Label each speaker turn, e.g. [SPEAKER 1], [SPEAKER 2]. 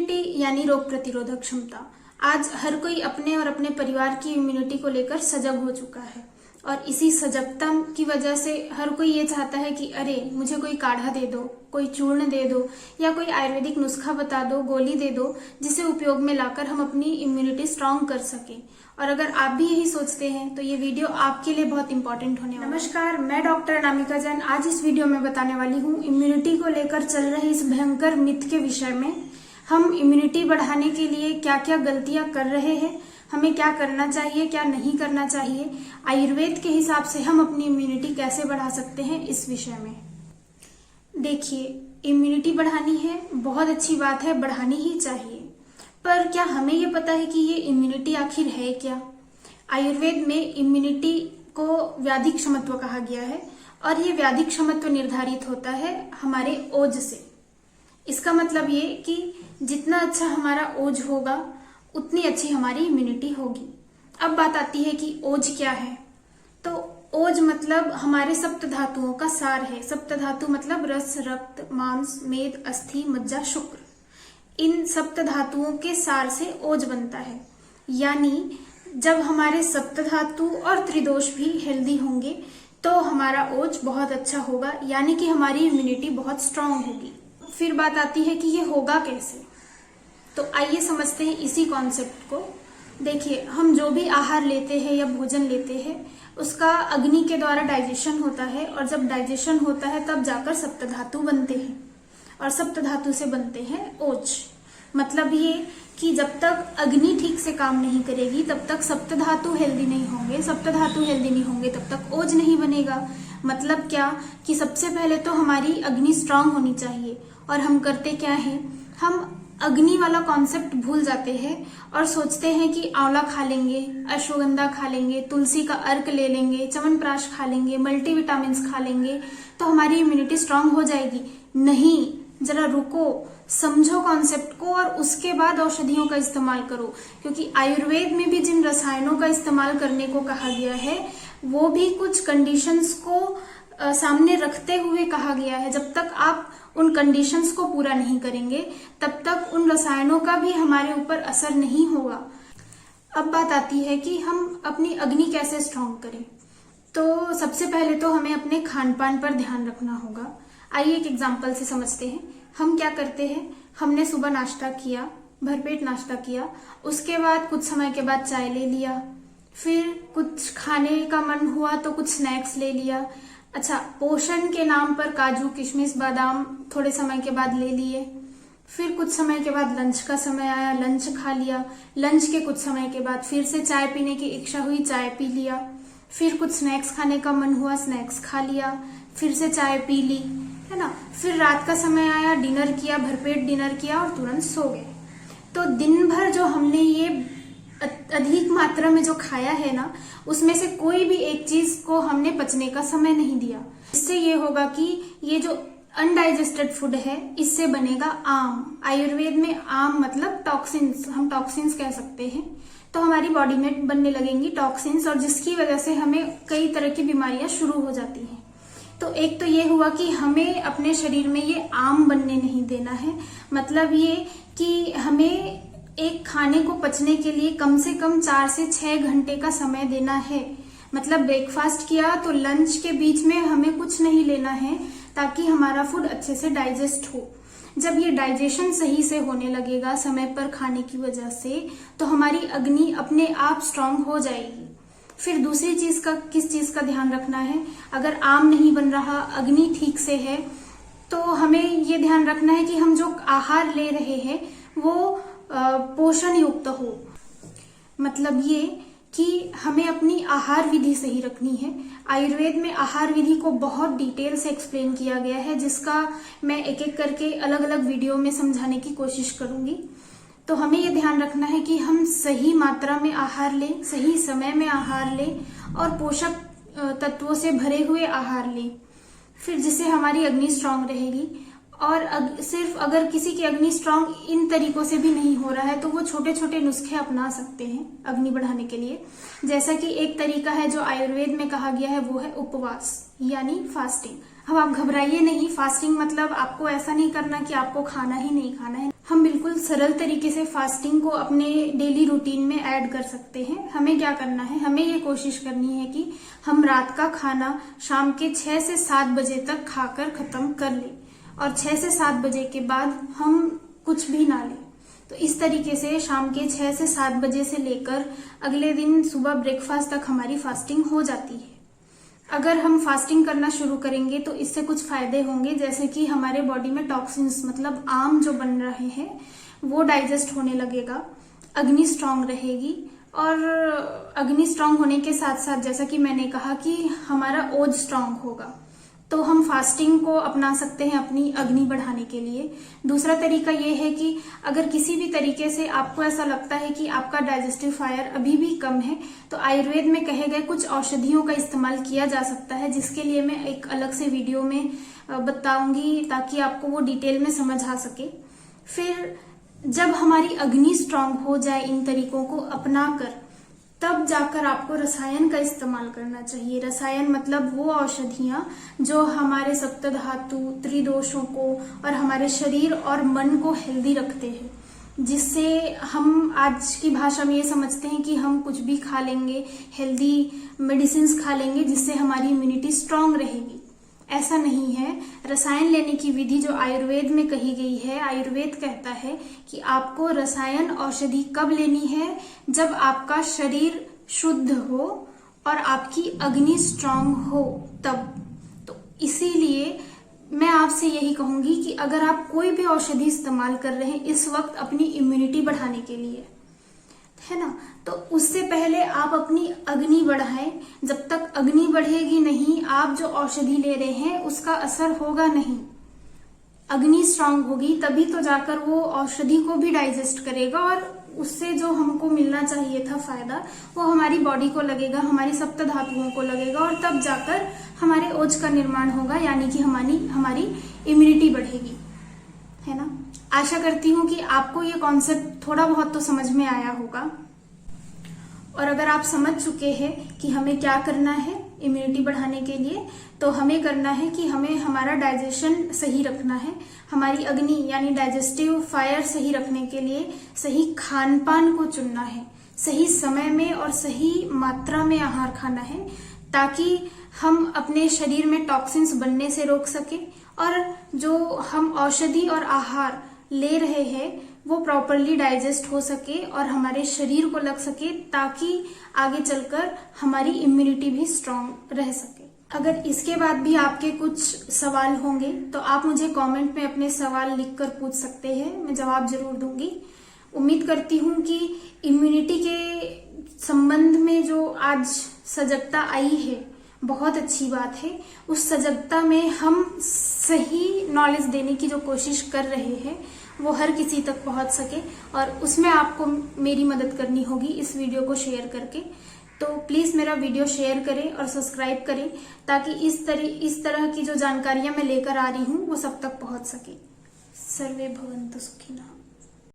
[SPEAKER 1] Immunity यानी रोग प्रतिरोधक क्षमता। आज हर कोई अपने और अपने परिवार की इम्यूनिटी को लेकर सजग हो चुका है और इसी सजगता की वजह से हर कोई ये चाहता है कि अरे मुझे कोई काढ़ा दे दो, कोई चूर्ण दे दो या कोई आयुर्वेदिक नुस्खा बता दो, गोली दे दो जिसे उपयोग में लाकर हम अपनी इम्यूनिटी स्ट्रांग कर सकें। और अगर आप भी यही सोचते हैं तो ये वीडियो आपके लिए बहुत इंपॉर्टेंट होने वाला है। नमस्कार, मैं डॉक्टर अनामिका जैन आज इस वीडियो में बताने वाली हूँ इम्यूनिटी को लेकर चल रहे इस भयंकर मिथ के विषय में। हम इम्यूनिटी बढ़ाने के लिए क्या क्या गलतियां कर रहे हैं, हमें क्या करना चाहिए, क्या नहीं करना चाहिए, आयुर्वेद के हिसाब से हम अपनी इम्यूनिटी कैसे बढ़ा सकते हैं, इस विषय में। देखिए, इम्यूनिटी बढ़ानी है, बहुत अच्छी बात है, बढ़ानी ही चाहिए, पर क्या हमें ये पता है कि ये इम्यूनिटी आखिर है क्या? आयुर्वेद में इम्यूनिटी को व्याधि क्षमत्व कहा गया है और ये व्याधि क्षमत्व निर्धारित होता है हमारे ओज से। इसका मतलब ये कि जितना अच्छा हमारा ओज होगा उतनी अच्छी हमारी इम्यूनिटी होगी। अब बात आती है कि ओज क्या है। तो ओज मतलब हमारे सप्त धातुओं का सार है। सप्त धातु मतलब रस, रक्त, मांस, मेद, अस्थि, मज्जा, शुक्र। इन सप्त धातुओं के सार से ओज बनता है। यानी जब हमारे सप्त धातु और त्रिदोष भी हेल्दी होंगे तो हमारा ओज बहुत अच्छा होगा, यानी कि हमारी इम्यूनिटी बहुत स्ट्रांग होगी। फिर बात आती है कि ये होगा कैसे। तो आइए समझते हैं इसी कॉन्सेप्ट को। देखिए, हम जो भी आहार लेते हैं या भोजन लेते हैं उसका अग्नि के द्वारा डाइजेशन होता है और जब डाइजेशन होता है तब जाकर सप्तधातु बनते हैं और सप्तधातु से बनते हैं ओज। मतलब ये कि जब तक अग्नि ठीक से काम नहीं करेगी तब तक सप्तधातु हेल्दी नहीं होंगे, सप्तधातु हेल्दी नहीं होंगे तब तक ओज नहीं बनेगा। मतलब क्या कि सबसे पहले तो हमारी अग्नि स्ट्रांग होनी चाहिए। और हम करते क्या है, हम अग्नि वाला कॉन्सेप्ट भूल जाते हैं और सोचते हैं कि आंवला खा लेंगे, अश्वगंधा खा लेंगे, तुलसी का अर्क ले लेंगे, च्यवनप्राश खा लेंगे, मल्टीविटामिन्स खा लेंगे तो हमारी इम्यूनिटी स्ट्रांग हो जाएगी। नहीं, जरा रुको, समझो कॉन्सेप्ट को और उसके बाद औषधियों का इस्तेमाल करो। क्योंकि आयुर्वेद में भी जिन रसायनों का इस्तेमाल करने को कहा गया है वो भी कुछ कंडीशंस को सामने रखते हुए कहा गया है। जब तक आप उन कंडीशंस को पूरा नहीं करेंगे तब तक उन रसायनों का भी हमारे ऊपर असर नहीं होगा। अब बात आती है कि हम अपनी अग्नि कैसे स्ट्रांग करें। तो सबसे पहले तो हमें अपने खान पान पर ध्यान रखना होगा। आइए एक एग्जांपल से समझते हैं। हम क्या करते हैं, हमने सुबह नाश्ता किया, भरपेट नाश्ता किया, उसके बाद कुछ समय के बाद चाय ले लिया, फिर कुछ खाने का मन हुआ तो कुछ स्नैक्स ले लिया। अच्छा, पोषण के नाम पर काजू, किशमिश, बादाम थोड़े समय के बाद ले लिए। फिर कुछ समय के बाद लंच का समय आया, लंच खा लिया। लंच के कुछ समय के बाद फिर से चाय पीने की इच्छा हुई, चाय पी लिया। फिर कुछ स्नैक्स खाने का मन हुआ, स्नैक्स खा लिया, फिर से चाय पी ली, है ना। फिर रात का समय आया, डिनर किया, भरपेट डिनर किया और तुरंत सो गए। तो दिन भर जो हमने ये अधिक मात्रा में जो खाया है ना, उसमें से कोई भी एक चीज को हमने पचने का समय नहीं दिया। इससे ये होगा कि ये जो अनडाइजेस्टेड फूड है इससे बनेगा आम। आयुर्वेद में आम मतलब टॉक्सिन्स, हम टॉक्सिन्स कह सकते हैं। तो हमारी बॉडी में बनने लगेंगी टॉक्सिन्स और जिसकी वजह से हमें कई तरह की बीमारियां शुरू हो जाती हैं। तो एक तो ये हुआ कि हमें अपने शरीर में ये आम बनने नहीं देना है। मतलब ये कि हमें एक खाने को पचने के लिए कम से कम 4 से 6 घंटे का समय देना है। मतलब ब्रेकफास्ट किया तो लंच के बीच में हमें कुछ नहीं लेना है ताकि हमारा फूड अच्छे से डाइजेस्ट हो। जब ये डाइजेशन सही से होने लगेगा समय पर खाने की वजह से तो हमारी अग्नि अपने आप स्ट्रांग हो जाएगी। फिर दूसरी चीज का, किस चीज का ध्यान रखना है, अगर आम नहीं बन रहा, अग्नि ठीक से है तो हमें ये ध्यान रखना है कि हम जो आहार ले रहे हैं वो पोषण युक्त हो। मतलब ये कि हमें अपनी आहार विधि सही रखनी है। आयुर्वेद में आहार विधि को बहुत डिटेल से एक्सप्लेन किया गया है जिसका मैं एक एक करके अलग अलग वीडियो में समझाने की कोशिश करूंगी। तो हमें ये ध्यान रखना है कि हम सही मात्रा में आहार लें, सही समय में आहार लें और पोषक तत्वों से भरे हुए आहार लें, फिर जिससे हमारी अग्नि स्ट्रांग रहेगी। और सिर्फ अगर किसी की अग्नि स्ट्रांग इन तरीकों से भी नहीं हो रहा है तो वो छोटे छोटे नुस्खे अपना सकते हैं अग्नि बढ़ाने के लिए। जैसा कि एक तरीका है जो आयुर्वेद में कहा गया है वो है उपवास यानी फास्टिंग। अब आप घबराइए नहीं, फास्टिंग मतलब आपको ऐसा नहीं करना कि आपको खाना ही नहीं खाना है। हम बिल्कुल सरल तरीके से फास्टिंग को अपने डेली रूटीन में ऐड कर सकते हैं। हमें क्या करना है, हमें ये कोशिश करनी है कि हम रात का खाना शाम के 6 से 7 बजे तक खाकर खत्म कर लें और 6 से 7 बजे के बाद हम कुछ भी ना लें। तो इस तरीके से शाम के 6 से 7 बजे से लेकर अगले दिन सुबह ब्रेकफास्ट तक हमारी फास्टिंग हो जाती है। अगर हम फास्टिंग करना शुरू करेंगे तो इससे कुछ फायदे होंगे, जैसे कि हमारे बॉडी में टॉक्सिन्स मतलब आम जो बन रहे हैं वो डाइजेस्ट होने लगेगा, अग्नि स्ट्रांग रहेगी और अग्नि स्ट्रांग होने के साथ साथ जैसा कि मैंने कहा कि हमारा ओज स्ट्रांग होगा। तो हम फास्टिंग को अपना सकते हैं अपनी अग्नि बढ़ाने के लिए। दूसरा तरीका ये है कि अगर किसी भी तरीके से आपको ऐसा लगता है कि आपका डाइजेस्टिव फायर अभी भी कम है तो आयुर्वेद में कहे गए कुछ औषधियों का इस्तेमाल किया जा सकता है, जिसके लिए मैं एक अलग से वीडियो में बताऊंगी ताकि आपको वो डिटेल में समझ आ सके। फिर जब हमारी अग्नि स्ट्रांग हो जाए इन तरीकों को अपनाकर, तब जाकर आपको रसायन का इस्तेमाल करना चाहिए। रसायन मतलब वो औषधियां जो हमारे सप्त धातु, त्रिदोषों को और हमारे शरीर और मन को हेल्दी रखते हैं, जिससे हम आज की भाषा में ये समझते हैं कि हम कुछ भी खा लेंगे, हेल्दी मेडिसिन खा लेंगे जिससे हमारी इम्यूनिटी स्ट्रांग रहेगी। ऐसा नहीं है। रसायन लेने की विधि जो आयुर्वेद में कही गई है, आयुर्वेद कहता है कि आपको रसायन औषधि कब लेनी है, जब आपका शरीर शुद्ध हो और आपकी अग्नि स्ट्रांग हो तब। तो इसीलिए मैं आपसे यही कहूंगी कि अगर आप कोई भी औषधि इस्तेमाल कर रहे हैं इस वक्त अपनी इम्यूनिटी बढ़ाने के लिए, है ना, तो उससे पहले आप अपनी अग्नि बढ़ाएं। जब तक अग्नि बढ़ेगी नहीं, आप जो औषधि ले रहे हैं उसका असर होगा नहीं। अग्नि स्ट्रांग होगी तभी तो जाकर वो औषधि को भी डाइजेस्ट करेगा और उससे जो हमको मिलना चाहिए था फायदा वो हमारी बॉडी को लगेगा, हमारी सप्त धातुओं को लगेगा और तब जाकर हमारे ओज का निर्माण होगा, यानी कि हमारी इम्यूनिटी बढ़ेगी, है ना। आशा करती हूँ कि आपको ये कॉन्सेप्ट थोड़ा बहुत तो समझ में आया होगा। और अगर आप समझ चुके हैं कि हमें क्या करना है इम्यूनिटी बढ़ाने के लिए, तो हमें करना है कि हमें हमारा डाइजेशन सही रखना है, हमारी अग्नि यानी डाइजेस्टिव फायर सही रखने के लिए सही खान पान को चुनना है, सही समय में और सही मात्रा में आहार खाना है, ताकि हम अपने शरीर में टॉक्सिन्स बनने से रोक सके और जो हम औषधि और आहार ले रहे हैं वो प्रॉपरली डाइजेस्ट हो सके और हमारे शरीर को लग सके, ताकि आगे चलकर हमारी इम्यूनिटी भी स्ट्रांग रह सके। अगर इसके बाद भी आपके कुछ सवाल होंगे तो आप मुझे कमेंट में अपने सवाल लिखकर पूछ सकते हैं, मैं जवाब जरूर दूंगी। उम्मीद करती हूँ कि इम्यूनिटी के संबंध में जो आज सजगता आई है बहुत अच्छी बात है। उस सजगता में हम सही नॉलेज देने की जो कोशिश कर रहे हैं वो हर किसी तक पहुंच सके और उसमें आपको मेरी मदद करनी होगी इस वीडियो को शेयर करके। तो प्लीज मेरा वीडियो शेयर करें और सब्सक्राइब करें, ताकि इस तरह की जो जानकारियां मैं लेकर आ रही हूँ वो सब तक पहुंच सके। सर्वे भवन्तु सुखिनः।